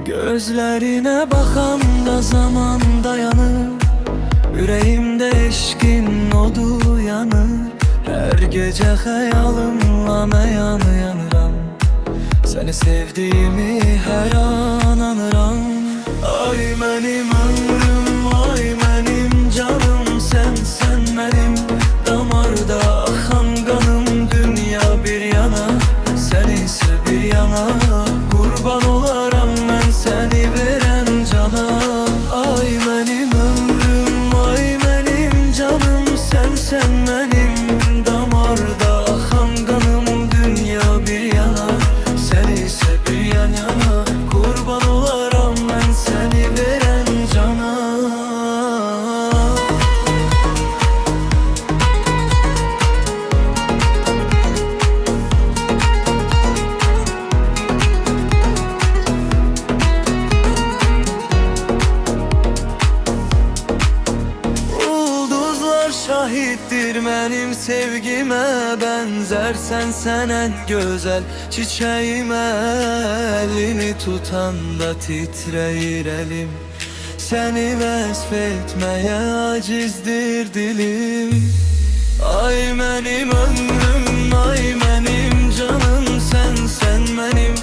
Gözlerine bakanda zaman dayanır, yüreğimde eşkin odu yanır. Her gece hayalımla meyan yanıram, seni sevdiğimi her an anıram. Ay benim ömrüm, ay benim canım, sen benim damarda akan kanım. Dünya bir yana, sen ise bir yana, kurban olaram ben seni veren cana. Ay benim ömrüm, ay benim canım, sen benim damarda akan kanım. Dünya bir yana, sen ise bir yana, kurban olaram ben seni veren cana. Şahittir benim sevgime benzer, sen en güzel çiçeğime. Elini tutanda titreyir elim, seni vesfetmeye acizdir dilim. Ay benim ömrüm, ay benim canım, sen benim